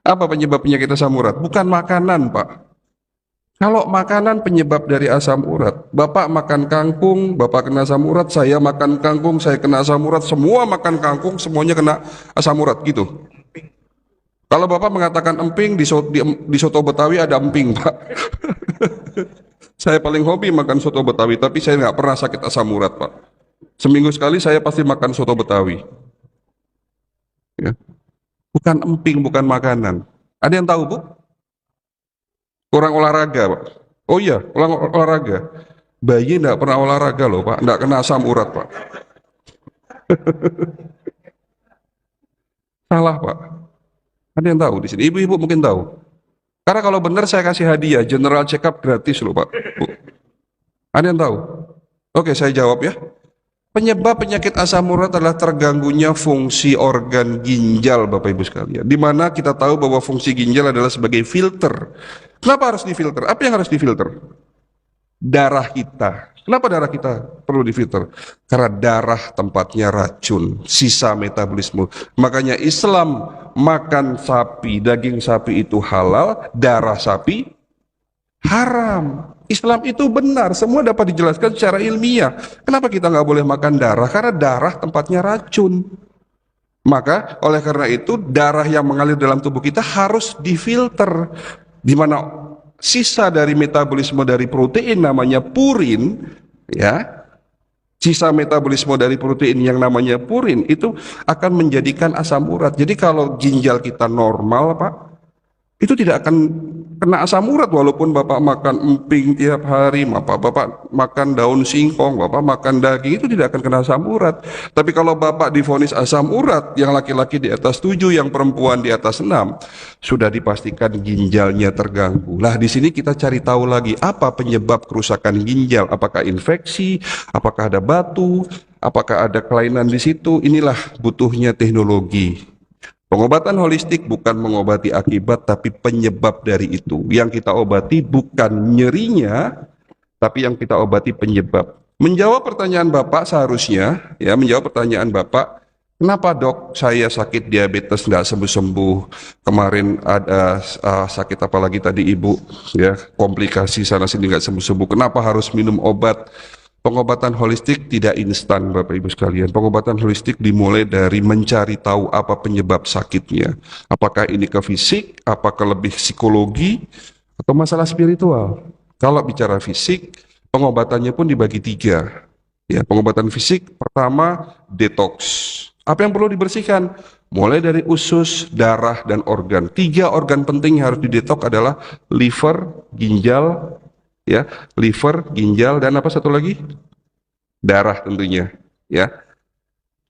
Apa penyebab penyakit asam urat? Bukan makanan, Pak. Kalau makanan penyebab dari asam urat, Bapak makan kangkung, Bapak kena asam urat, saya makan kangkung, saya kena asam urat, semua makan kangkung, semuanya kena asam urat gitu. Kalau Bapak mengatakan emping, di soto Betawi ada emping, Pak. Saya paling hobi makan soto Betawi, tapi saya nggak pernah sakit asam urat, Pak. Seminggu sekali saya pasti makan soto Betawi. Ya. Bukan emping, bukan makanan. Ada yang tahu, Bu? Kurang olahraga, Pak. Oh iya, olahraga. Bayi nggak pernah olahraga loh, Pak. Nggak kena asam urat, Pak. Salah, Pak. Ada yang tahu di sini? Ibu-ibu mungkin tahu. Karena kalau benar saya kasih hadiah, general check up gratis loh, Pak. Bu. Ada yang tahu? Oke, saya jawab ya. Penyebab penyakit asam urat adalah terganggunya fungsi organ ginjal, Bapak Ibu sekalian. Di mana kita tahu bahwa fungsi ginjal adalah sebagai filter. Kenapa harus difilter? Apa yang harus difilter? Darah kita. Kenapa darah kita perlu difilter? Karena darah tempatnya racun, sisa metabolisme. Makanya Islam makan sapi, daging sapi itu halal, darah sapi haram. Islam itu benar, semua dapat dijelaskan secara ilmiah. Kenapa kita nggak boleh makan darah? Karena darah tempatnya racun. Maka oleh karena itu darah yang mengalir dalam tubuh kita harus difilter. Di mana sisa dari metabolisme dari protein namanya purin, ya, sisa metabolisme dari protein yang namanya purin itu akan menjadikan asam urat. Jadi kalau ginjal kita normal, Pak, itu tidak akan kena asam urat walaupun Bapak makan emping tiap hari, Bapak makan daun singkong, Bapak makan daging, itu tidak akan kena asam urat. Tapi kalau Bapak divonis asam urat, yang laki-laki di atas 7, yang perempuan di atas 6, sudah dipastikan ginjalnya terganggu. Lah di sini kita cari tahu lagi apa penyebab kerusakan ginjal, apakah infeksi, apakah ada batu, apakah ada kelainan di situ. Inilah butuhnya teknologi. Pengobatan holistik bukan mengobati akibat, tapi penyebab dari itu. Yang kita obati bukan nyerinya, tapi yang kita obati penyebab. Menjawab pertanyaan Bapak seharusnya, ya, menjawab pertanyaan Bapak, kenapa dok saya sakit diabetes nggak sembuh-sembuh, kemarin ada sakit apa lagi tadi ibu, ya, komplikasi sana sini nggak sembuh-sembuh, kenapa harus minum obat? Pengobatan holistik tidak instan, Bapak Ibu sekalian. Pengobatan holistik dimulai dari mencari tahu apa penyebab sakitnya. Apakah ini ke fisik, apakah lebih psikologi, atau masalah spiritual. Kalau bicara fisik, pengobatannya pun dibagi 3. Ya, pengobatan fisik pertama detox. Apa yang perlu dibersihkan? Mulai dari usus, darah, dan organ. 3 organ penting yang harus didetox adalah liver, ginjal, ya, liver, ginjal, dan apa satu lagi? Darah tentunya, ya.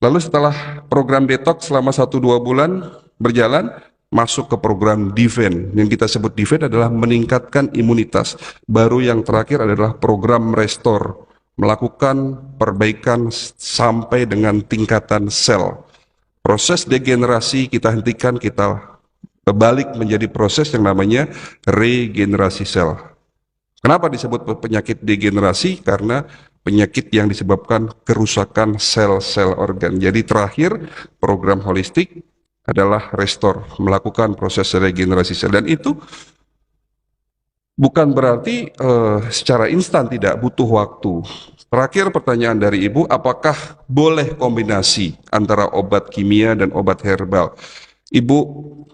Lalu setelah program detox selama 1-2 bulan berjalan, masuk ke program defense. Yang kita sebut defense adalah meningkatkan imunitas. Baru yang terakhir adalah program restore, melakukan perbaikan sampai dengan tingkatan sel. Proses degenerasi kita hentikan, kita balik menjadi proses yang namanya regenerasi sel. Kenapa disebut penyakit degenerasi? Karena penyakit yang disebabkan kerusakan sel-sel organ. Jadi terakhir program holistik adalah restore, melakukan proses regenerasi sel. Dan itu bukan berarti secara instan, tidak butuh waktu. Terakhir pertanyaan dari Ibu, apakah boleh kombinasi antara obat kimia dan obat herbal? Ibu,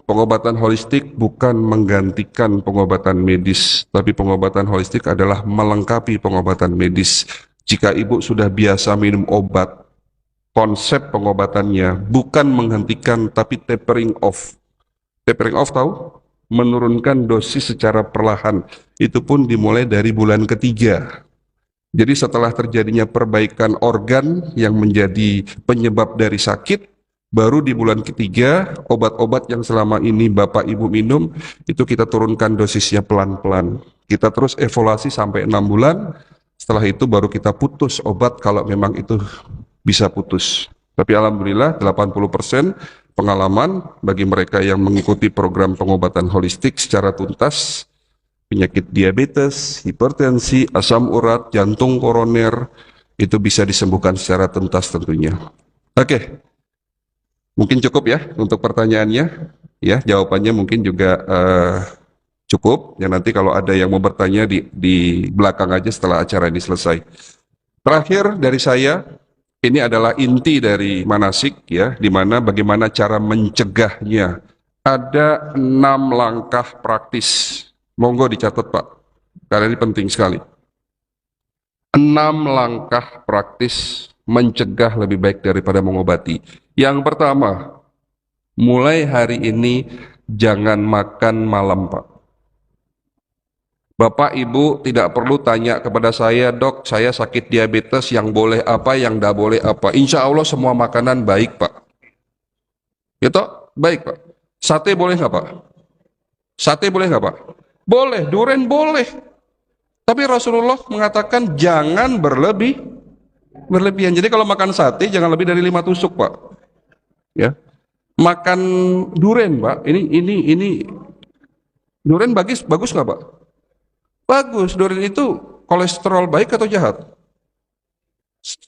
pengobatan holistik bukan menggantikan pengobatan medis, tapi pengobatan holistik adalah melengkapi pengobatan medis. Jika ibu sudah biasa minum obat, konsep pengobatannya bukan menghentikan, tapi tapering off. Tapering off tahu? Menurunkan dosis secara perlahan. Itu pun dimulai dari bulan ketiga. Jadi setelah terjadinya perbaikan organ yang menjadi penyebab dari sakit, baru di bulan ketiga, obat-obat yang selama ini Bapak Ibu minum, itu kita turunkan dosisnya pelan-pelan. Kita terus evaluasi sampai 6 bulan, setelah itu baru kita putus obat kalau memang itu bisa putus. Tapi alhamdulillah 80% pengalaman bagi mereka yang mengikuti program pengobatan holistik secara tuntas, penyakit diabetes, hipertensi, asam urat, jantung koroner, itu bisa disembuhkan secara tuntas tentunya. Oke. Mungkin cukup ya untuk pertanyaannya. Ya, jawabannya mungkin juga cukup. Ya nanti kalau ada yang mau bertanya di belakang aja setelah acara ini selesai. Terakhir dari saya, ini adalah inti dari manasik ya, di mana bagaimana cara mencegahnya. Ada 6 langkah praktis. Monggo dicatat Pak, karena ini penting sekali. 6 langkah praktis mencegah lebih baik daripada mengobati. Yang pertama, mulai hari ini jangan makan malam Pak. Bapak Ibu tidak perlu tanya kepada saya, dok saya sakit diabetes, yang boleh apa, yang tidak boleh apa. Insya Allah semua makanan baik Pak. Gitu? Baik Pak. Sate boleh nggak Pak? Sate boleh nggak Pak? Boleh, duren boleh. Tapi Rasulullah mengatakan jangan berlebihan. Jadi kalau makan sate jangan lebih dari 5 tusuk Pak. Ya. Makan duren Pak. Ini duren bagus nggak Pak? Bagus. Duren itu kolesterol baik atau jahat?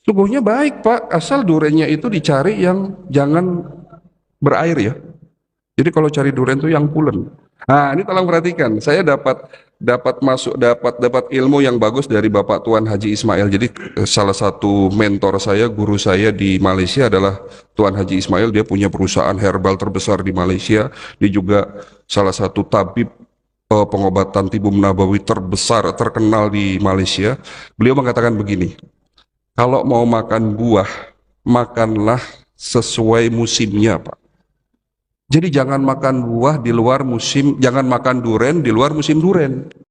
Sungguhnya baik Pak, asal durennya itu dicari yang jangan berair ya. Jadi kalau cari durian itu yang pulen. Nah, ini tolong perhatikan. Saya dapat ilmu yang bagus dari Bapak Tuan Haji Ismail. Jadi salah satu mentor saya, guru saya di Malaysia adalah Tuan Haji Ismail. Dia punya perusahaan herbal terbesar di Malaysia. Dia juga salah satu tabib pengobatan tibum nabawi terbesar, terkenal di Malaysia. Beliau mengatakan begini, kalau mau makan buah, makanlah sesuai musimnya, Pak. Jadi jangan makan buah di luar musim, jangan makan duren di luar musim duren.